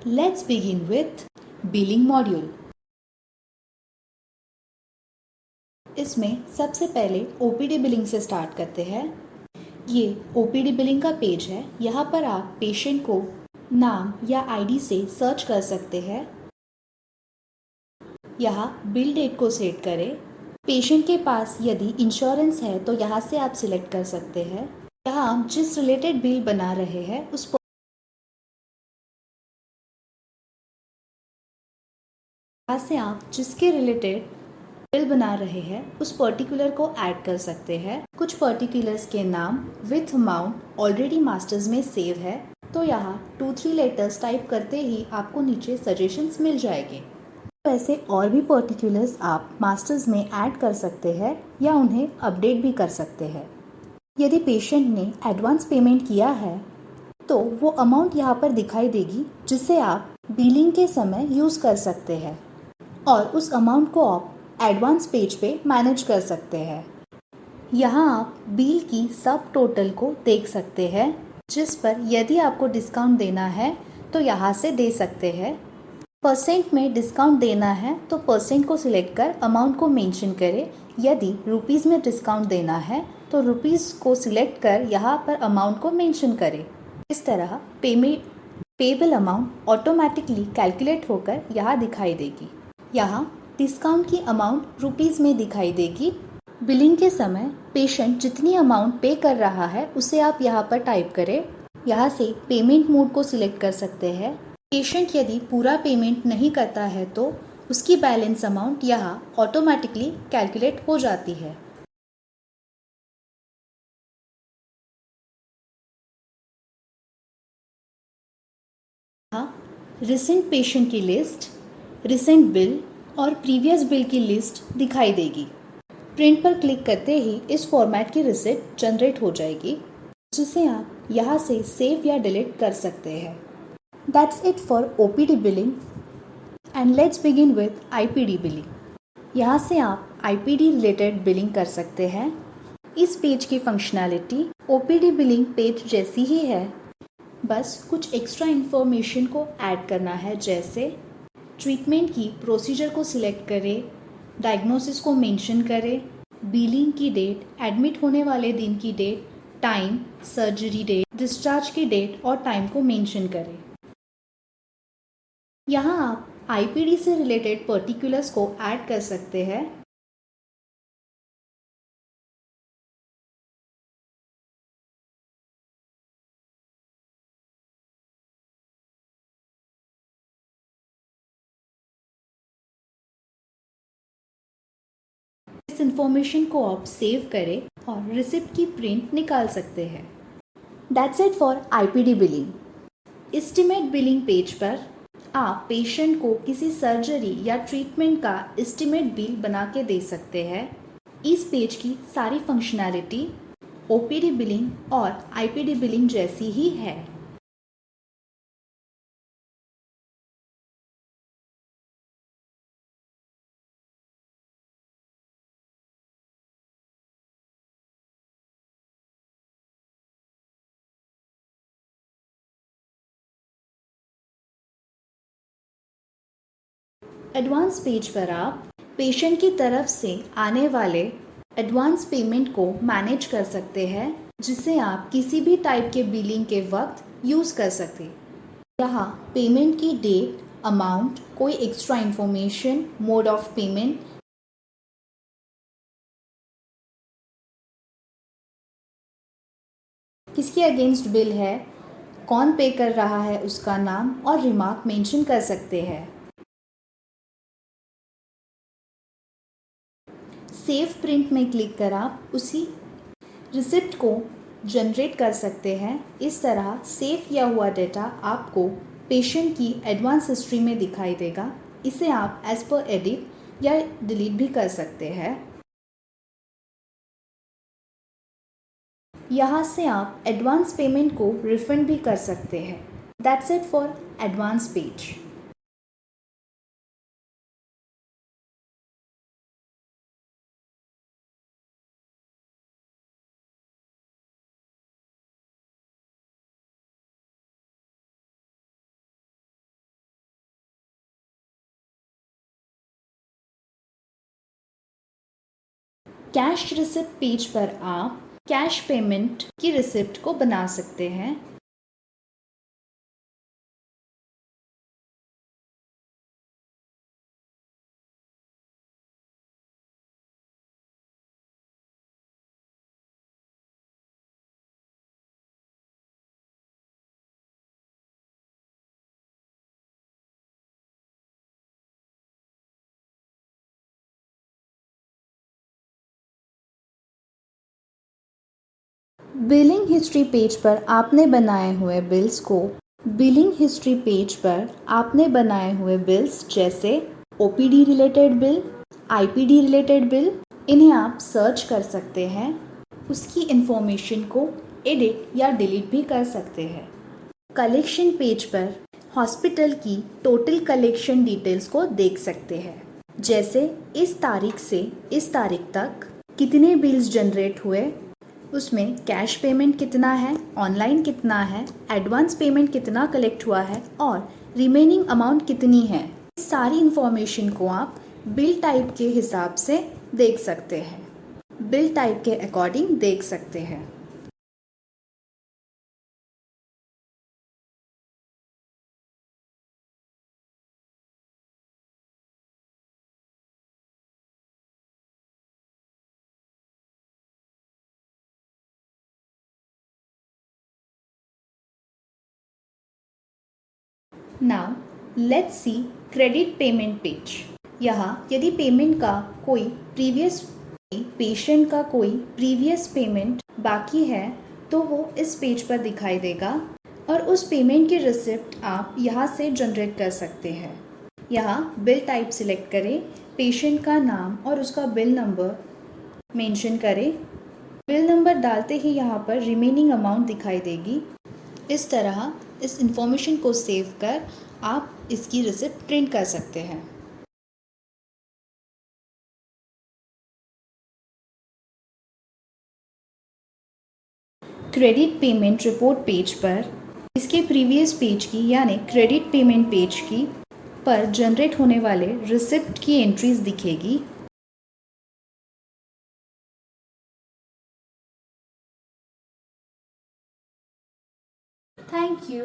Let's begin with billing module. इसमें सबसे पहले ओपीडी बिलिंग से स्टार्ट करते हैं। ये ओपीडी बिलिंग का पेज है। यहाँ पर आप पेशेंट को नाम या आईडी से सर्च कर सकते हैं। यहाँ बिल डेट को सेट करें। पेशेंट के पास यदि इंश्योरेंस है तो यहाँ से आप सिलेक्ट कर सकते हैं। यहाँ जिस रिलेटेड बिल बना रहे हैं उस यहाँ से आप जिसके रिलेटेड बिल बना रहे हैं उस पर्टिकुलर को ऐड कर सकते हैं। कुछ पर्टिकुलर्स के नाम विथ अमाउंट ऑलरेडी मास्टर्स में सेव है, तो यहाँ 2-3 लेटर्स टाइप करते ही आपको नीचे सजेशंस मिल जाएंगे। वैसे और भी पर्टिकुलर्स आप मास्टर्स में ऐड कर सकते हैं या उन्हें अपडेट भी कर सकते हैं। यदि पेशेंट ने एडवांस पेमेंट किया है तो वो अमाउंट यहाँ पर दिखाई देगी, जिसे आप बिलिंग के समय यूज़ कर सकते हैं और उस अमाउंट को आप एडवांस पेज पे मैनेज कर सकते हैं। यहाँ आप बिल की सब टोटल को देख सकते हैं, जिस पर यदि आपको डिस्काउंट देना है तो यहाँ से दे सकते हैं। परसेंट में डिस्काउंट देना है तो परसेंट को सिलेक्ट कर अमाउंट को मेंशन करें। यदि रुपीज़ में डिस्काउंट देना है तो रुपीज़ को सिलेक्ट कर यहाँ पर अमाउंट को मेंशन करें। इस तरह पेबल अमाउंट ऑटोमेटिकली कैलकुलेट होकर यहाँ दिखाई देगी। यहाँ डिस्काउंट की अमाउंट रुपीज़ में दिखाई देगी। बिलिंग के समय पेशेंट जितनी अमाउंट पे कर रहा है उसे आप यहाँ पर टाइप करें। यहाँ से पेमेंट मोड को सिलेक्ट कर सकते हैं। पेशेंट यदि पूरा पेमेंट नहीं करता है तो उसकी बैलेंस अमाउंट यहाँ ऑटोमेटिकली कैलकुलेट हो जाती है। यहाँ रिसेंट पेशेंट की लिस्ट, रिसेंट बिल और प्रीवियस बिल की लिस्ट दिखाई देगी। प्रिंट पर क्लिक करते ही इस फॉर्मेट की रिसिप्ट जनरेट हो जाएगी, जिसे आप यहाँ से सेव या डिलीट कर सकते हैं। That's it for OPD billing and let's begin with IPD billing. यहाँ से आप आईपीडी रिलेटेड बिलिंग कर सकते हैं। इस पेज की फंक्शनैलिटी ओपीडी बिलिंग पेज जैसी ही है, बस कुछ एक्स्ट्रा इन्फॉर्मेशन को ऐड करना है, जैसे ट्रीटमेंट की प्रोसीजर को सिलेक्ट करें, डायग्नोसिस को मेंशन करें, बिलिंग की डेट, एडमिट होने वाले दिन की date, time, surgery date, discharge की डेट और टाइम को मेंशन करें। यहाँ आप आईपीडी से रिलेटेड पर्टिकुलर्स को ऐड कर सकते हैं। इस इंफॉर्मेशन को आप सेव करें और रिसिप्ट की प्रिंट निकाल सकते हैं। That's it for IPD billing. Estimate billing page पर आप पेशेंट को किसी सर्जरी या ट्रीटमेंट का एस्टिमेट बिल बना के दे सकते हैं। इस पेज की सारी फंक्शनैलिटी ओपीडी बिलिंग और आईपीडी बिलिंग जैसी ही है। एडवांस पेज पर आप पेशेंट की तरफ से आने वाले एडवांस पेमेंट को मैनेज कर सकते हैं, जिसे आप किसी भी टाइप के बिलिंग के वक्त यूज़ कर सकते हैं। यहाँ पेमेंट की डेट, अमाउंट, कोई extra information, mode of payment, किसके अगेंस्ट बिल है, कौन पे कर रहा है उसका नाम और रिमार्क मेंशन कर सकते हैं। सेव प्रिंट में क्लिक कर आप उसी रिसिप्ट को जनरेट कर सकते हैं। इस तरह सेव किया हुआ डेटा आपको पेशेंट की एडवांस हिस्ट्री में दिखाई देगा। इसे आप एज पर एडिट या डिलीट भी कर सकते हैं। यहाँ से आप एडवांस पेमेंट को रिफंड भी कर सकते हैं। That's it for advance page. Cash receipt page पर आप कैश पेमेंट की रिसिप्ट को बना सकते हैं। बिलिंग हिस्ट्री पेज पर आपने बनाए हुए बिल्स को बिलिंग हिस्ट्री पेज पर आपने बनाए हुए बिल्स जैसे OPD related bill, IPD related bill, इन्हें आप सर्च कर सकते हैं। उसकी इंफॉर्मेशन को एडिट या डिलीट भी कर सकते हैं। कलेक्शन पेज पर हॉस्पिटल की टोटल कलेक्शन डिटेल्स को देख सकते हैं, जैसे इस तारीख से इस तारीख तक कितने बिल्स जनरेट हुए, उसमें कैश पेमेंट कितना है, ऑनलाइन कितना है, एडवांस पेमेंट कितना कलेक्ट हुआ है और रिमेनिंग अमाउंट कितनी है। इस सारी इंफॉर्मेशन को आप बिल टाइप के हिसाब से देख सकते हैं, बिल टाइप के अकॉर्डिंग देख सकते हैं। Now let's see credit payment page. यहाँ यदि पेमेंट का कोई पेशेंट का कोई प्रीवियस पेमेंट बाकी है तो वो इस पेज पर दिखाई देगा और उस पेमेंट की रिसिप्ट आप यहाँ से जनरेट कर सकते हैं। यहाँ बिल टाइप सिलेक्ट करें, पेशेंट का नाम और उसका बिल नंबर मेंशन करें। बिल नंबर डालते ही यहाँ पर रिमेनिंग अमाउंट दिखाई देगी। इस तरह इस इंफॉर्मेशन को सेव कर आप इसकी रिसिप्ट प्रिंट कर सकते हैं। क्रेडिट पेमेंट रिपोर्ट पेज पर इसके प्रीवियस पेज की यानी क्रेडिट पेमेंट पेज की पर जनरेट होने वाले रिसिप्ट की एंट्रीज दिखेगी। Thank you.